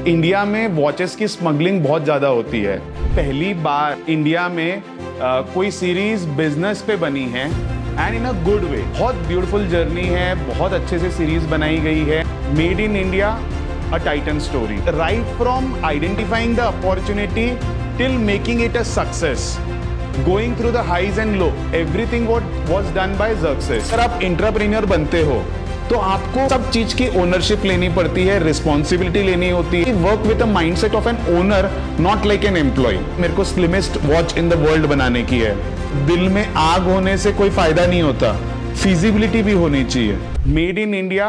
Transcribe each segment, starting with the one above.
India में watches की smuggling बहुत ज़्यादा होती है। पहली बार इंडिया में कोई सीरीज बिजनेस पे बनी है and in a good way. बहुत ब्यूटीफुल जर्नी है, बहुत अच्छे से सीरीज बनाई गई है। Made in India, a Titan story, right from identifying the opportunity till making it a success, going through the highs and low, everything what was done by Xerxes. अगर आप एंटरप्रेन्योर बनते हो तो आपको सब चीज की ओनरशिप लेनी पड़ती है, रिस्पॉन्सिबिलिटी लेनी होती है। Work with a mindset of an owner, not like an employ. मेरे को slimmest watch in the world बनाने की है। दिल में आग होने से कोई फायदा नहीं होता, फिजिबिलिटी भी होनी चाहिए। Made in India,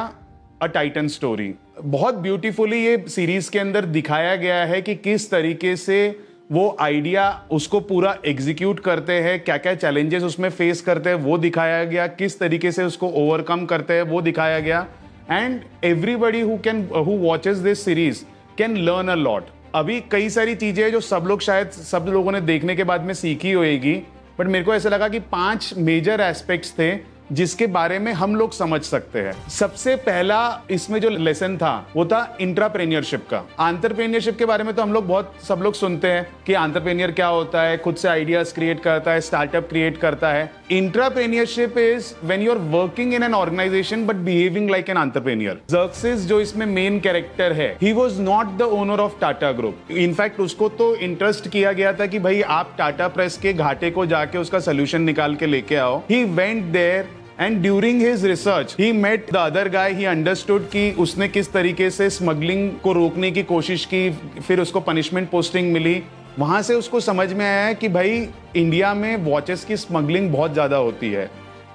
a Titan story. बहुत ब्यूटीफुली ये सीरीज के अंदर दिखाया गया है कि किस तरीके से वो आइडिया उसको पूरा एग्जीक्यूट करते हैं, क्या क्या चैलेंजेस उसमें फेस करते हैं वो दिखाया गया, किस तरीके से उसको ओवरकम करते हैं वो दिखाया गया। And everybody who watches this series can learn a lot. अभी कई सारी चीजें जो सब लोगों ने देखने के बाद में सीखी होएगी, बट मेरे को ऐसा लगा कि 5 मेजर एस्पेक्ट्स थे जिसके बारे में हम लोग समझ सकते हैं। सबसे पहला इसमें जो लेसन था वो था एंटरप्रेन्योरशिप का। एंटरप्रेन्योरशिप के बारे में तो हम लोग सब लोग सुनते हैं कि एंटरप्रेन्योर क्या होता है, खुद से आइडियाज क्रिएट करता है, स्टार्टअप क्रिएट करता है। Entrepreneurship is when you are working in an organization but behaving like an entrepreneur. Xerxes जो इसमें मेन कैरेक्टर है, he was not the owner of Tata group. In fact उसको तो इंटरेस्ट किया गया था कि भाई आप टाटा प्रेस के घाटे को जाके उसका सोल्यूशन निकाल के लेके आओ। He went there and during his research he met the other guy. He understood कि उसने किस तरीके से स्मगलिंग को रोकने की कोशिश की, फिर उसको पनिशमेंट पोस्टिंग मिली। वहां से उसको समझ में आया कि भाई इंडिया में वॉचेस की स्मगलिंग बहुत ज्यादा होती है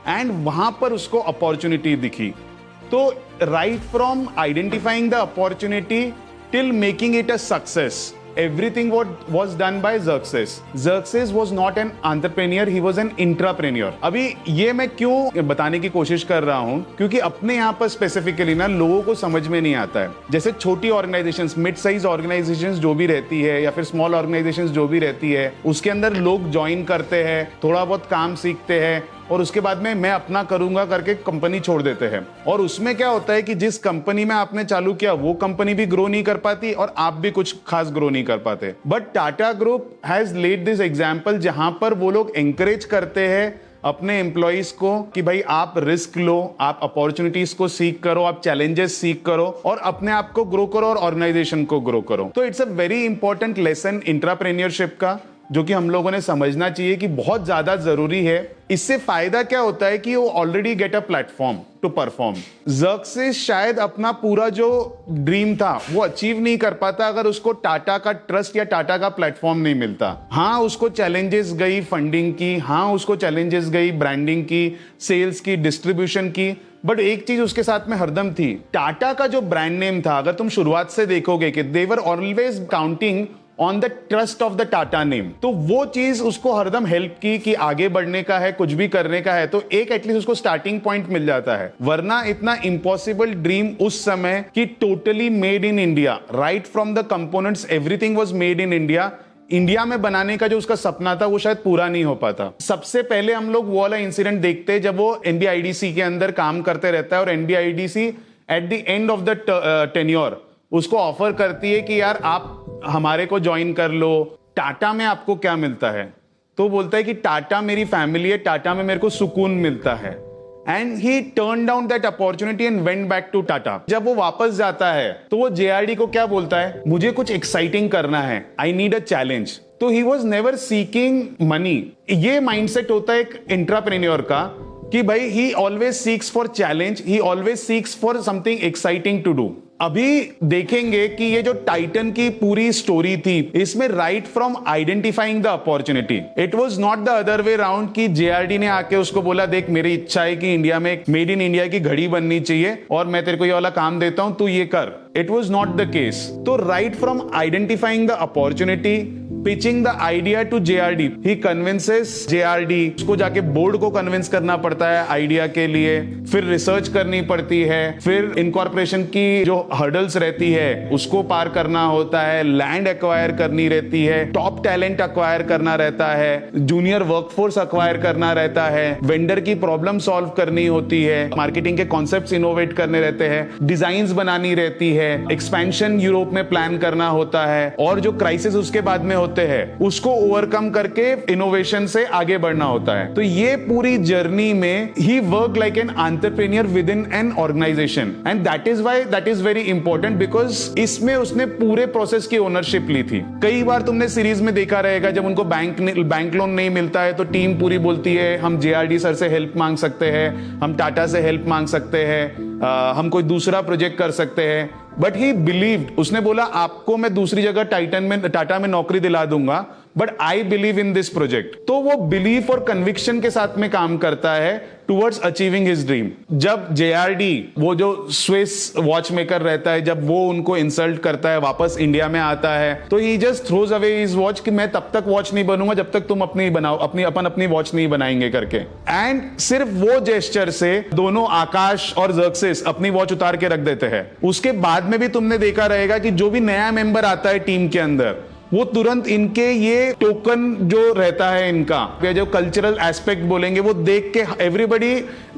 एंड वहां पर उसको अपॉर्चुनिटी दिखी। तो right from identifying the opportunity till making it a success, everything what was done by Xerxes. Xerxes was not an entrepreneur, he was an intrapreneur. अभी ये मैं क्यों बताने की कोशिश कर रहा हूं, क्योंकि अपने यहाँ पर स्पेसिफिकली ना लोगों को समझ में नहीं आता है। जैसे छोटी ऑर्गेनाइजेशंस, मिड साइज ऑर्गेनाइजेशंस जो भी रहती है या फिर स्मॉल ऑर्गेनाइजेशंस जो भी रहती है, उसके अंदर लोग ज्वाइन करते हैं, थोड़ा बहुत काम सीखते हैं और उसके बाद में मैं अपना करूंगा करके कंपनी छोड़ देते हैं। और उसमें क्या होता है कि जिस कंपनी में आपने चालू किया वो कंपनी भी ग्रो नहीं कर पाती और आप भी कुछ खास ग्रो नहीं कर पाते। But Tata group has lead this example जहां पर वो लोग एंकरेज करते हैं अपने एम्प्लॉइज को कि भाई आप रिस्क लो, आप अपॉर्चुनिटीज को सीख करो, आप चैलेंजेस सीख करो और अपने आप को ग्रो करो और ऑर्गेनाइजेशन को ग्रो करो। तो it's a very important lesson entrepreneurship का, जो कि हम लोगों ने समझना चाहिए कि बहुत ज्यादा जरूरी है। इससे फायदा क्या होता है कि वो already get a platform to perform. Xerxes शायद अपना पूरा जो ड्रीम था वो अचीव नहीं कर पाता अगर उसको टाटा का ट्रस्ट या टाटा का प्लेटफॉर्म नहीं मिलता। हाँ, उसको चैलेंजेस गई फंडिंग की, हाँ उसको चैलेंजेस गई ब्रांडिंग की, सेल्स की, डिस्ट्रीब्यूशन की, बट एक चीज उसके साथ में हरदम थी। टाटा का जो ब्रांड नेम था, अगर तुम शुरुआत से देखोगे कि they were always counting on the trust of the Tata name, तो वो चीज उसको हरदम हेल्प की कि आगे बढ़ने का है, कुछ भी करने का है तो एक एटलीस्ट उसको स्टार्टिंग पॉइंट मिल जाता है। वरना इतना इम्पॉसिबल ड्रीम उस समय कि totally made in India, right from the components everything was made in India, India में बनाने का जो उसका सपना था वो शायद पूरा नहीं हो पाता। सबसे पहले हम लोग वो वाला इंसिडेंट देखते हैं जब वो एनबीआईडीसी के अंदर काम करते रहता है और NBIDC at the end of the tenure उसको ऑफर करती है कि यार आप हमारे को ज्वाइन कर लो, टाटा में आपको क्या मिलता है? तो बोलता है कि टाटा मेरी फैमिली है, टाटा में मेरे को सुकून मिलता है। And he turn down that opportunity and went back to Tata. जब वो वापस जाता है तो वो जेआरडी को क्या बोलता है, मुझे कुछ एक्साइटिंग करना है, आई नीड अ चैलेंज। तो he was never seeking money. ये माइंडसेट होता है एक एंटरप्रेन्योर का कि भाई he always seeks for challenge, he always seeks for something exciting to do. अभी देखेंगे कि ये जो टाइटन की पूरी स्टोरी थी, इसमें right from identifying the opportunity, it was not the other way round कि जेआरडी ने आके उसको बोला देख मेरी इच्छा है कि इंडिया में एक मेड इन इंडिया की घड़ी बननी चाहिए और मैं तेरे को ये वाला काम देता हूं, तू ये कर। It was not the case. तो right from identifying the opportunity pitching the idea to JRD, he convinces JRD, उसको जाके बोर्ड को कन्विंस करना पड़ता है आइडिया के लिए, फिर रिसर्च करनी पड़ती है, फिर इनकॉर्पोरेशन की जो हर्डल्स रहती है उसको पार करना होता है, लैंड एक्वायर करनी रहती है, टॉप टैलेंट एक्वायर करना रहता है, जूनियर वर्कफोर्स एक्वायर करना रहता है, वेंडर की प्रॉब्लम सॉल्व करनी होती है, मार्केटिंग के कॉन्सेप्ट्स इनोवेट करने रहते हैं, डिजाइन्स बनानी रहती है, एक्सपेंशन यूरोप में प्लान करना होता है, और जो क्राइसिस उसके बाद में होते हैं उसको ओवरकम करके इनोवेशन से आगे बढ़ना होता है। तो ये पूरी जर्नी में he work like an entrepreneur within an organization, and that is why that is very important, because इसमें उसने पूरे प्रोसेस की ओनरशिप ली थी। कई बार तुमने सीरीज में देखा रहेगा जब उनको बैंक लोन नहीं मिलता है तो टीम पूरी बोलती है हम जेआरडी सर से हेल्प मांग सकते हैं, हम टाटा से हेल्प मांग सकते हैं, हम कोई दूसरा प्रोजेक्ट कर सकते हैं, बट ही बिलीव्ड, उसने बोला आपको मैं दूसरी जगह टाटा में नौकरी दिला दूंगा, but I believe in this project. तो वो बिलीफ और कन्विक्शन के साथ में काम करता है टुवर्ड्स अचीविंग हिज ड्रीम। जब जेआरडी, वो जो स्विस वॉच मेकर रहता है, जब वो उनको इंसल्ट करता है, वापस इंडिया में आता है, तो he just throws away his watch कि मैं तब तक वॉच नहीं बनूंगा जब तक तुम अपनी बनाओ, अपनी वॉच नहीं बनाएंगे करके। एंड सिर्फ वो जेस्चर से दोनों आकाश और ज़र्क्सिस अपनी वॉच उतार के रख देते हैं। उसके बाद में भी तुमने देखा रहेगा कि जो भी नया मेंबर आता है टीम के अंदर, वो तुरंत इनके ये टोकन जो रहता है इनका, जो कल्चरल एस्पेक्ट बोलेंगे, वो देख के everybody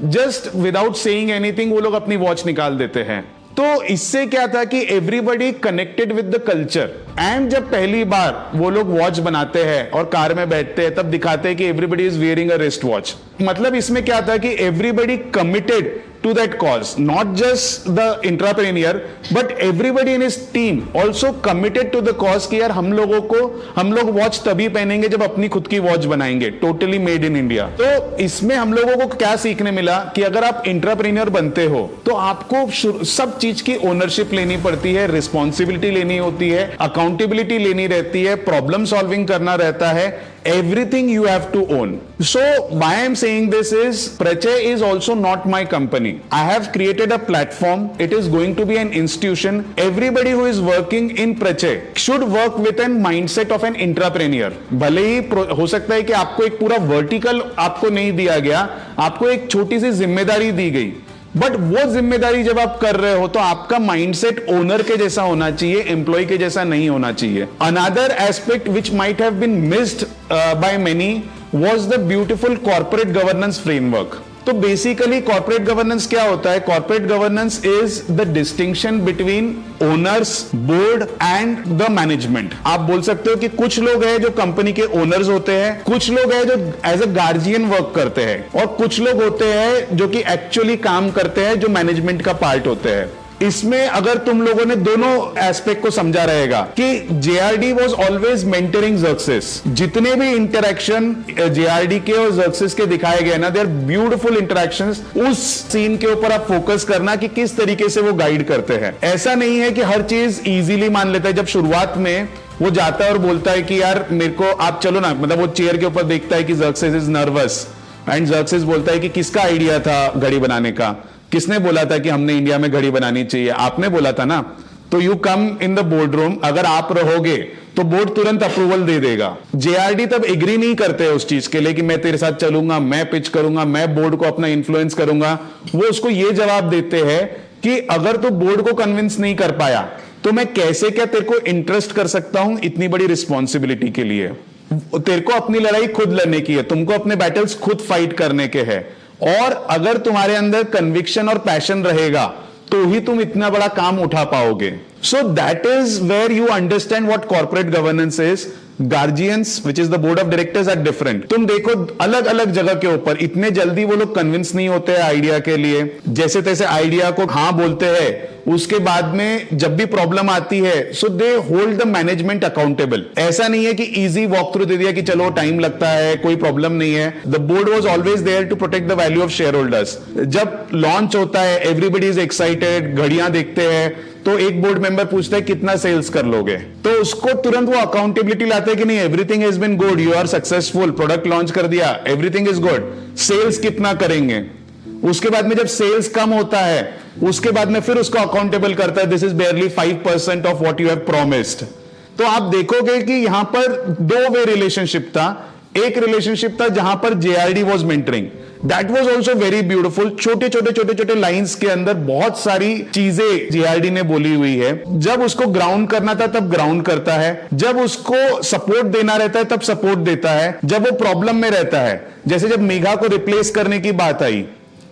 just without saying anything वो लोग अपनी वॉच निकाल देते हैं। तो इससे क्या था कि everybody connected with the culture, and जब पहली बार वो लोग वॉच बनाते हैं और कार में बैठते हैं तब दिखाते हैं कि everybody is wearing a wrist watch. मतलब इसमें क्या था कि everybody committed to that cause, not just the entrepreneur but everybody in his team also committed to the cause कि यार हम लोग वॉच तभी पहनेंगे जब अपनी खुद की वॉच बनाएंगे, टोटली मेड इन इंडिया। तो इसमें हम लोगों को क्या सीखने मिला कि अगर आप एंटरप्रेन्योर बनते हो तो आपको सब चीज की ओनरशिप लेनी पड़ती है, रिस्पॉन्सिबिलिटी लेनी होती है, अकाउंटेबिलिटी लेनी रहती है, प्रॉब्लम सॉल्विंग करना रहता है, everything you have to own. So why I'm saying this is Prachey is also not my company. I have created a platform. It is going to be an institution. Everybody who is working in Prachey should work with a mindset of an entrepreneur. भले ही हो सकता है कि आपको एक पूरा vertical आपको नहीं दिया गया, आपको एक छोटी सी जिम्मेदारी दी गई, बट वो जिम्मेदारी जब आप कर रहे हो तो आपका माइंडसेट ओनर के जैसा होना चाहिए, एम्प्लॉय के जैसा नहीं होना चाहिए। Another aspect which might have been missed by many was the beautiful corporate governance framework. तो बेसिकली कॉर्पोरेट गवर्नेंस क्या होता है? Corporate governance is the distinction between owners, board and the management. आप बोल सकते हो कि कुछ लोग हैं जो कंपनी के ओनर्स होते हैं, कुछ लोग हैं जो एज अ गार्जियन वर्क करते हैं, और कुछ लोग होते हैं जो कि एक्चुअली काम करते हैं, जो मैनेजमेंट का पार्ट होते हैं। इसमें अगर तुम लोगों ने दोनों एस्पेक्ट को समझा रहेगा कि जेआरडी वाज ऑलवेज मेंटरिंग ज़र्क्सिस। जितने भी इंटरेक्शन जेआरडी के और ज़र्क्सिस के दिखाए गए ना, दे आर ब्यूटीफुल इंटरेक्शंस। उस सीन के ऊपर आप फोकस करना कि किस तरीके से वो गाइड करते हैं। ऐसा नहीं है कि हर चीज इजीली मान लेता है। जब शुरुआत में वो जाता है और बोलता है कि यार मेरे को आप चलो ना, मतलब वो चेयर के ऊपर देखता है कि ज़र्क्सिस इज नर्वस, एंड ज़र्क्सिस बोलता है कि किसका आइडिया था घड़ी बनाने का, किसने बोला था कि हमने इंडिया में घड़ी बनानी चाहिए? आपने बोला था ना। तो you come in the board room, अगर आप रहोगे तो बोर्ड तुरंत अप्रूवल दे देगा। जेआरडी तब एग्री नहीं करते उस चीज के लिए कि मैं तेरे साथ चलूंगा, मैं पिच करूंगा, मैं बोर्ड को अपना इन्फ्लुएंस करूंगा। वो उसको ये जवाब देते हैं कि अगर तू बोर्ड को कन्विंस नहीं कर पाया तो मैं कैसे क्या तेरे को इंटरेस्ट कर सकता हूं इतनी बड़ी रिस्पॉन्सिबिलिटी के लिए। तेरे को अपनी लड़ाई खुद लड़ने की है, तुमको अपने बैटल्स खुद फाइट करने के हैं, और अगर तुम्हारे अंदर कन्विक्शन और पैशन रहेगा तो ही तुम इतना बड़ा काम उठा पाओगे। So that is where you understand what corporate governance is. Guardians which is the board of directors are different. तुम देखो अलग अलग जगह के ऊपर इतने जल्दी वो लोग कन्विंस नहीं होते हैं आइडिया के लिए, जैसे तैसे आइडिया को हाँ बोलते हैं, उसके बाद में जब भी प्रॉब्लम आती है so they hold the management accountable. ऐसा नहीं है कि इजी वॉक थ्रू दे दिया कि चलो टाइम लगता है, कोई प्रॉब्लम नहीं है। The board was always there to protect the value of share holders. जब लॉन्च होता है एवरीबडी इज एक्साइटेड, घड़ियां देखते हैं, तो एक बोर्ड मेंबर पूछता है कितना सेल्स कर लोगे, तो उसको तुरंत वो अकाउंटेबिलिटी लाते हैं कि नहीं everything has been good, you are successful, product launch कर दिया, एवरीथिंग इज गुड, सेल्स कितना करेंगे। उसके बाद में जब सेल्स कम होता है उसके बाद में फिर उसको अकाउंटेबल करता है, this is बेयरली 5% of what you have promised. तो आप देखोगे कि यहां पर दो वे रिलेशनशिप था। एक रिलेशनशिप था जहां पर JRD was mentoring, that was also very beautiful. छोटे छोटे लाइंस के अंदर बहुत सारी चीजें जेआरडी ने बोली हुई है। जब उसको ग्राउंड करना था तब ग्राउंड करता है, जब उसको सपोर्ट देना रहता है तब सपोर्ट देता है, जब वो प्रॉब्लम में रहता है, जैसे जब मेघा को रिप्लेस करने की बात आई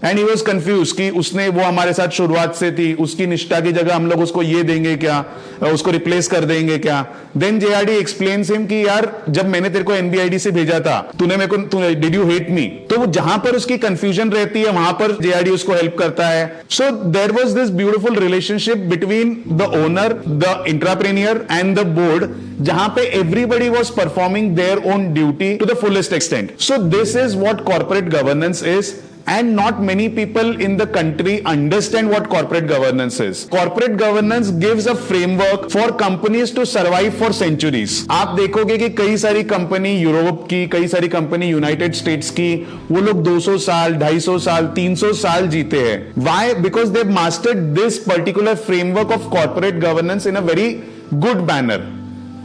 एंड ही वाज कंफ्यूज कि उसने वो हमारे साथ शुरुआत से थी, उसकी निष्ठा की जगह हम लोग उसको ये देंगे क्या, उसको रिप्लेस कर देंगे क्या। देन जेआरडी एक्सप्लेन्स हिम कि यार जब मैंने तेरे को एनबीआईडी से भेजा था तूने मेरे को डिड यू हेट मी। तो वो जहां पर उसकी कंफ्यूजन रहती है वहां पर जेआरडी उसको हेल्प करता है। So there was this beautiful relationship between the owner, the entrepreneur and the board, जहां पे everybody was performing their own duty to the fullest extent. So this is what corporate governance is. And not many people in the country understand what corporate governance is. Corporate governance gives a framework for companies to survive for centuries. आप देखोगे कि कई सारी company Europe की, कई सारी company United states की, वो लोग 200 साल, 250 साल, 300 साल जीते हैं. Why? Because they've mastered this particular framework of corporate governance in a very good manner.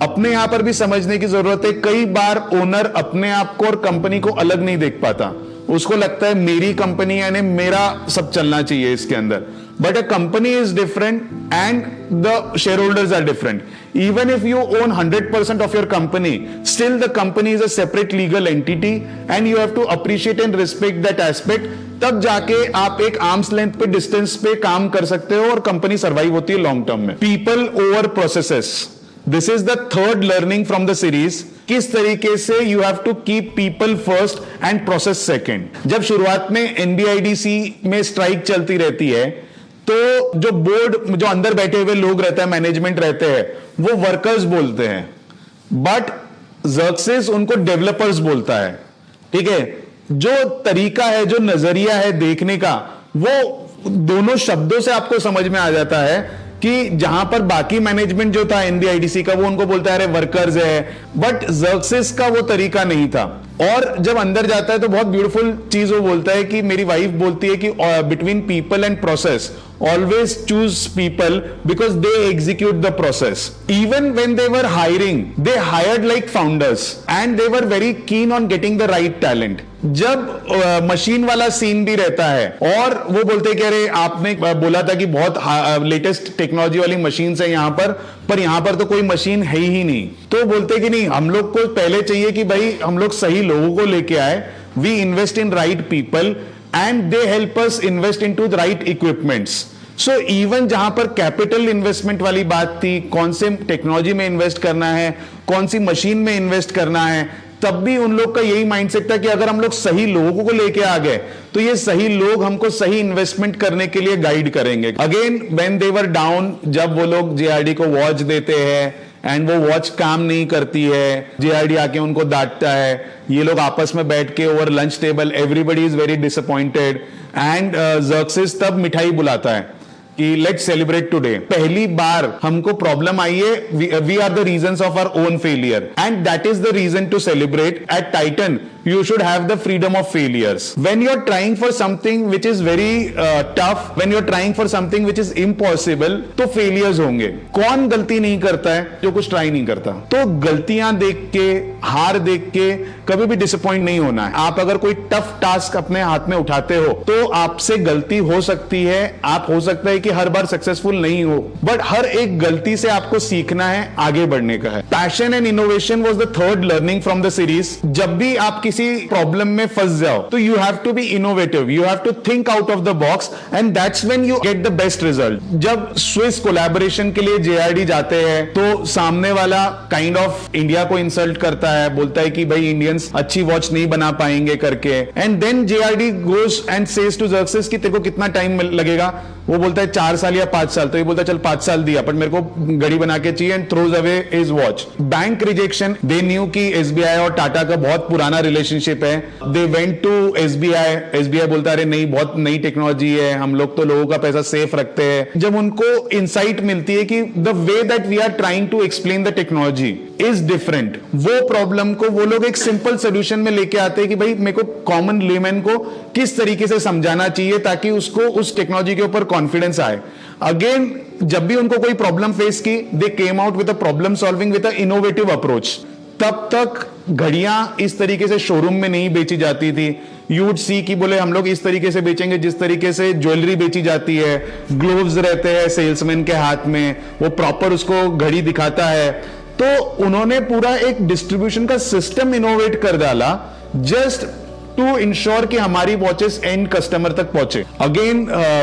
अपने यहां पर भी समझने की जरूरत है. कई बार ओनर अपने आप को और कंपनी को अलग नहीं देख पाता. उसको लगता है मेरी कंपनी यानी मेरा सब चलना चाहिए इसके अंदर. But a company is different and the share holders are different. Even if you own 100% of your company, still the company is a separate legal entity and you have to appreciate and respect that aspect. तब जाके आप एक arms length पे distance पे काम कर सकते हो और कंपनी सर्वाइव होती है लॉन्ग टर्म में. People over processes, this is the third learning from the series. किस तरीके से you have to keep people first and process second. जब शुरुआत में एनबीआईडीसी में स्ट्राइक चलती रहती है तो जो बोर्ड, जो अंदर बैठे हुए लोग रहते हैं, मैनेजमेंट रहते हैं, वो वर्कर्स बोलते हैं, बट ज़र्क्सिस उनको डेवलपर्स बोलता है. ठीक है, जो तरीका है, जो नजरिया है देखने का, वो दोनों शब्दों से आपको समझ में आ जाता है कि जहां पर बाकी मैनेजमेंट जो था एनबीआईडीसी का, वो उनको बोलता है अरे वर्कर्स है, बट ज़र्क्सिस का वो तरीका नहीं था. और जब अंदर जाता है तो बहुत ब्यूटीफुल चीज वो बोलता है कि मेरी वाइफ बोलती है कि between people and process always choose people because they execute the process. Even when they were hiring, they hired like founders and they were very keen on getting the right talent. जब machine वाला scene भी रहता है और वो बोलते हैं कि अरे आपने बोला था कि बहुत लेटेस्ट टेक्नोलॉजी वाली मशीन है यहां पर यहां पर तो कोई मशीन है ही नहीं. तो बोलते कि नहीं, हम लोग को पहले चाहिए कि भाई हम लोग सही लोगों को लेके आए. We invest in right people and they help us invest into the right equipments. So even जहां पर कैपिटल इन्वेस्टमेंट वाली बात थी, कौन से टेक्नोलॉजी में इन्वेस्ट करना है, कौन सी मशीन में इन्वेस्ट करना है, तब भी उन लोग का यही माइंडसेट था कि अगर हम लोग सही लोगों को लेके आ गए तो ये सही लोग हमको सही इन्वेस्टमेंट करने के लिए गाइड करेंगे. Again when they were down, जब वो लोग जेआरडी को वॉच देते हैं एंड वो वॉच काम नहीं करती है, जेआरडी आके उनको डांटता है, ये लोग आपस में बैठ के over lunch table everybody is very disappointed and Xerxes तब मिठाई बुलाता है कि लेट्स सेलिब्रेट टुडे. पहली बार हमको प्रॉब्लम आई है, we are the reasons of our own failure and that is the reason to celebrate. At Titan you should have the freedom of failures. When you're trying for something which is very tough, when you're trying for something which is impossible, तो failures होंगे. कौन गलती नहीं करता है जो कुछ try नहीं करता. तो गलतियां देख के, हार देख के कभी भी डिसअपॉइंट नहीं होना है. आप अगर कोई टफ टास्क अपने हाथ में उठाते हो तो आपसे गलती हो सकती है, आप हो सकता है कि हर बार सक्सेसफुल नहीं हो, बट हर एक गलती से आपको सीखना है, आगे बढ़ने का है. Passion and innovation was the third learning from the series. जब भी आप किसी प्रॉब्लम में फंस जाओ तो you have to be innovative, you have to think out of the box and that's when you get the best result. जब Swiss collaboration के लिए जेआरडी जाते हैं तो सामने वाला काइंड ऑफ इंडिया को इंसल्ट करता है, बोलता है कि भाई इंडियंस अच्छी वॉच नहीं बना पाएंगे करके. And then JRD goes and says to Xerxes कि तेरे को कितना टाइम लगेगा. वो बोलता है 4 साल या 5 साल. तो ये बोलता है चल 5 साल दिया, पर मेरे को घड़ी बना के चाहिए, and throws away his watch. Bank rejection, they knew कि एसबीआई और टाटा का बहुत पुराना रिलेशनशिप है. They went to SBI. SBI बोलता है अरे नहीं, बहुत नई टेक्नोलॉजी है, हम लोग तो लोगों का पैसा सेफ रखते हैं. जब उनको इंसाइट मिलती है कि the way that we are trying to explain the technology is different, वो प्रॉब्लम को वो लोग एक सिंपल सोल्यूशन में लेके आते हैं कि भाई मेरे को कॉमन लेमैन को किस तरीके से समझाना चाहिए ताकि उसको उस टेक्नोलॉजी के ऊपर कॉन्फिडेंस आए. अगेन जब भी उनको कोई प्रॉब्लम फेस की, they came out with a problem solving with a innovative approach. तब तक घड़ियां इस तरीके से शोरूम में नहीं बेची जाती थी। यू वुड सी कि बोले हम लोग इस तरीके से बेचेंगे जिस तरीके से ज्वेलरी बेची जाती है, ग्लोव्स रहते हैं सेल्समैन के हाथ में, वो प्रॉपर उसको घड़ी दिखाता है। तो उन्होंने पूरा एक डिस्ट्रीब्यूशन का सिस्टम इनोवेट कर डाला जस्ट टू इंश्योर कि हमारी वॉचेस एंड कस्टमर तक पहुंचे। Again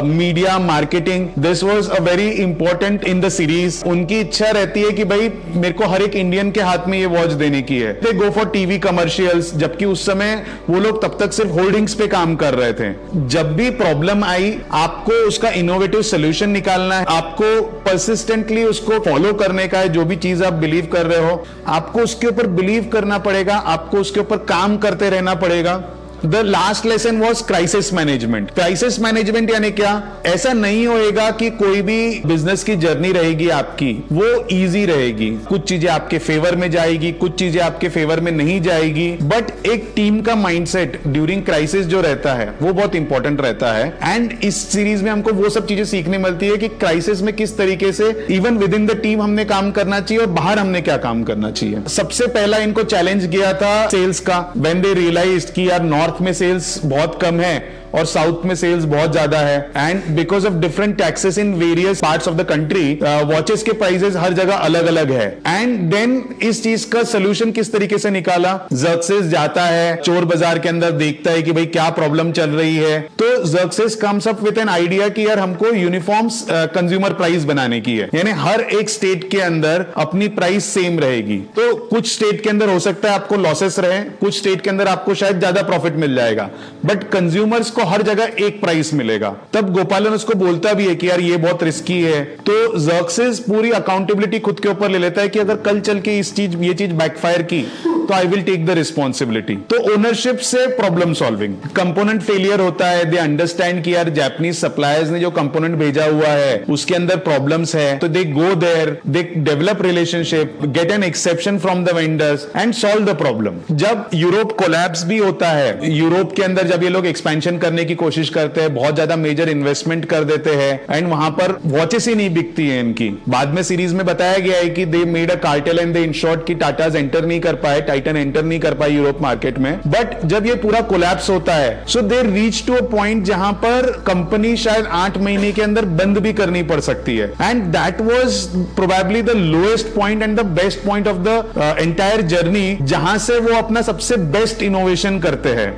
media marketing, this was a very important in the series. उनकी इच्छा रहती है कि भाई मेरे को हर एक इंडियन के हाथ में ये वॉच देने की है। दे गो फॉर टीवी कमर्शियल्स, जबकि उस समय वो लोग तब तक सिर्फ होल्डिंग्स पे काम कर रहे थे। जब भी प्रॉब्लम आई, आपको उसका इनोवेटिव सोल्यूशन निकालना है, आपको परसिस्टेंटली उसको फॉलो करने का है। जो भी चीज आप बिलीव कर रहे हो, आपको उसके ऊपर बिलीव करना पड़ेगा, आपको उसके ऊपर काम करते रहना पड़ेगा। The last lesson was crisis management. Crisis management यानी क्या? ऐसा नहीं होएगा कि कोई भी बिजनेस की जर्नी रहेगी आपकी वो इजी रहेगी। कुछ चीजें आपके फेवर में जाएगी, कुछ चीजें आपके फेवर में नहीं जाएगी, बट एक टीम का माइंडसेट ड्यूरिंग क्राइसिस जो रहता है वो बहुत इंपॉर्टेंट रहता है। एंड इस सीरीज में हमको वो सब चीजें सीखने मिलती है कि क्राइसिस में किस तरीके से even with in the team हमने काम करना चाहिए और बाहर हमने क्या काम करना चाहिए। सबसे पहला इनको चैलेंज किया था सेल्स का। व्हेन दे रियलाइज्ड कि यार नॉर्थ में सेल्स बहुत कम है और साउथ में सेल्स बहुत ज्यादा है, and because of different taxes in various parts of the country, watches के प्राइसेस हर जगह अलग अलग है। एंड देन इस चीज का सोल्यूशन किस तरीके से निकाला? ज़र्क्सिस जाता है चोर बाजार के अंदर, देखता है कि भाई क्या प्रॉब्लम चल रही है, तो Xerxes comes up with an idea कि यार हमको यूनिफॉर्म कंज्यूमर प्राइस बनाने की है, यानी हर एक स्टेट के अंदर अपनी प्राइस सेम रहेगी। तो कुछ स्टेट के अंदर हो सकता है आपको लॉसेस रहे, कुछ स्टेट के अंदर आपको शायद ज्यादा प्रॉफिट मिल जाएगा, बट कंज्यूमर्स को हर जगह एक प्राइस मिलेगा। तब गोपालन उसको बोलता भी है कि यार ये बहुत रिस्की है। तो ज़र्क्सिस पूरी अकाउंटेबिलिटी खुद के ऊपर ले लेता है कि अगर कल चल के ये चीज बैकफायर की तो I will take the responsibility. तो ओनरशिप से प्रॉब्लम सॉल्विंग। कंपोनेंट फेलियर होता है, दे अंडरस्टैंड कि यार जापानीज सप्लायर्स ने जो कंपोनेंट भेजा हुआ है उसके अंदर प्रॉब्लम्स है, तो they go there, they develop relationship, get an exception from the vendors and solve the problem. जब यूरोप कोलैप्स भी होता है, यूरोप के अंदर जब ये लोग एक्सपेंशन करने की कोशिश करते हैं, बहुत ज्यादा मेजर इन्वेस्टमेंट कर देते हैं एंड वहां पर वॉचेस ही नहीं बिकती है इनकी। बाद में सीरीज में बताया गया है कि they made a cartel and they insured कि टाटाज एंटर नहीं कर पाए, टाइटन एंटर नहीं कर पाई यूरोप मार्केट में। बट जब ये पूरा कोलैप्स होता है, so they reach to a point जहां पर कंपनी शायद 8 महीने के अंदर बंद भी करनी पड़ सकती है। And that was probably the lowest point and the best point of the entire journey, जहां से वो अपना सबसे बेस्ट इनोवेशन करते हैं।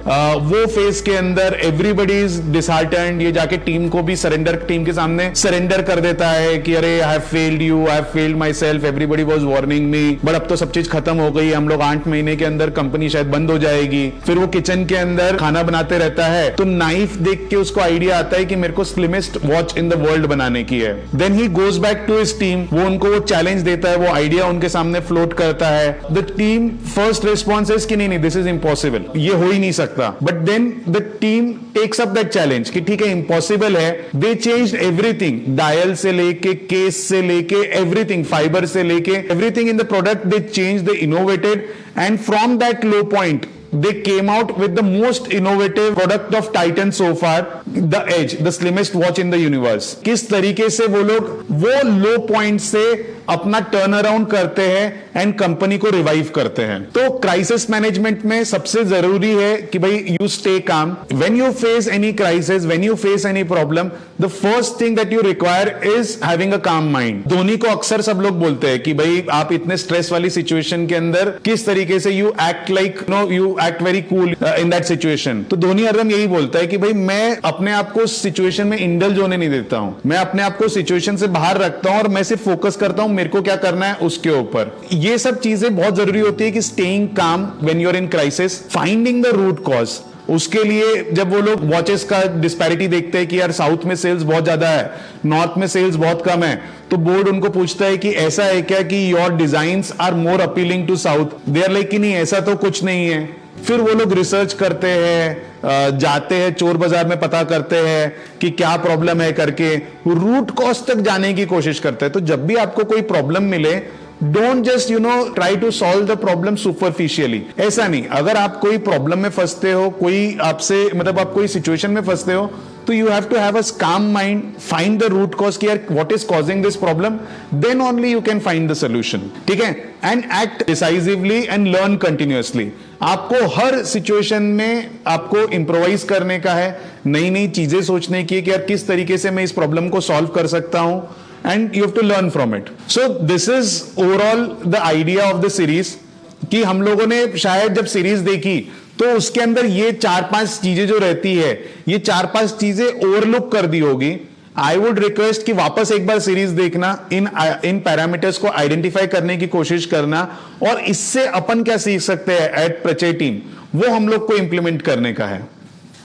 वो फेज के अंदर एवरीबडी इज डिसहार्टेंड, ये जाके टीम को भी टीम के सामने सरेंडर कर देता है कि अरे I have failed you, I have failed my self, everybody was warning me, but अब तो सब चीज खत्म हो गई, हम लोग 8 महीने के अंदर कंपनी शायद बंद हो जाएगी। फिर वो किचन के अंदर खाना बनाते रहता है, तो नाइफ देख के उसको आइडिया आता है कि मेरे को slimmest watch in the world बनाने की है। Then he goes back to his team, वो उनको वो चैलेंज देता है, वो आइडिया उनके सामने फ्लोट करता है। The team first response is कि नहीं दिस इज इम्पॉसिबल, ये हो ही नहीं सकता, but then the team takes up that challenge कि ठीक है इम्पॉसिबल है। दे चेंज्ड एवरीथिंग, डायल से लेके केस से लेके एवरीथिंग, फाइबर से लेके everything in the product they change, they innovated, and from that low point they came out with the most innovative product of Titan so far, the Edge, the slimmest watch in the universe। किस तरीके से वो लोग वो लो point से अपना turn around करते हैं एंड कंपनी को रिवाइव करते हैं। तो क्राइसिस मैनेजमेंट में सबसे जरूरी है कि भाई you stay calm. When you face any crisis, when you face any problem, the first thing that you require is having a calm mind. Dhoni को अक्सर सब लोग बोलते हैं कि भाई आप इतने स्ट्रेस वाली सिचुएशन के अंदर किस तरीके से you act like you act very cool in that situation. तो धोनी हरदम यही बोलता है कि भाई मैं अपने आप को सिचुएशन में इंडल्ज होने नहीं देता हूं, मैं अपने आप को सिचुएशन से बाहर रखता हूं और मैं सिर्फ फोकस करता हूं मेरे को क्या करना है उसके ऊपर। ये सब चीजें बहुत जरूरी होती है कि staying calm when you are in crisis, finding the root cause. उसके लिए जब वो लोग वॉचेस का डिस्पैरिटी देखते हैं कि यार साउथ में सेल्स बहुत ज्यादा है, नॉर्थ में सेल्स बहुत कम है, तो बोर्ड उनको पूछता है कि ऐसा है क्या कि your designs are more appealing to south. They are like कि नहीं ऐसा तो कुछ नहीं है। फिर वो लोग रिसर्च करते हैं, जाते हैं चोर बाजार में, पता करते हैं कि क्या प्रॉब्लम है करके रूट कॉज तक जाने की कोशिश करते हैं। तो जब भी आपको कोई प्रॉब्लम मिले, don't just try to solve the problem superficially. ऐसा नहीं, अगर आप कोई प्रॉब्लम में फंसते हो, कोई आपसे आप कोई सिचुएशन में फंसते हो, तो you have to have a calm mind, find the root cause कि यार what is causing this problem, then only you can find the solution, ठीक है, and act decisively and learn continuously. आपको हर सिचुएशन में आपको इंप्रोवाइज करने का है, नई नई चीजें सोचने की कि यार किस तरीके से मैं इस प्रॉब्लम को सॉल्व कर सकता हूं, and you have to learn from it. So this is overall the idea of the series, कि हम लोगों ने शायद जब सीरीज देखी तो उसके अंदर ये 4-5 चीजें जो रहती है, ये 4-5 चीजें ओवरलुक कर दी होगी। आई वुड रिक्वेस्ट कि वापस एक बार सीरीज देखना, इन पैरामीटर्स को आइडेंटिफाई करने की कोशिश करना, और इससे अपन क्या सीख सकते हैं एट प्रचय टीम, वो हम लोग को इंप्लीमेंट करने का है।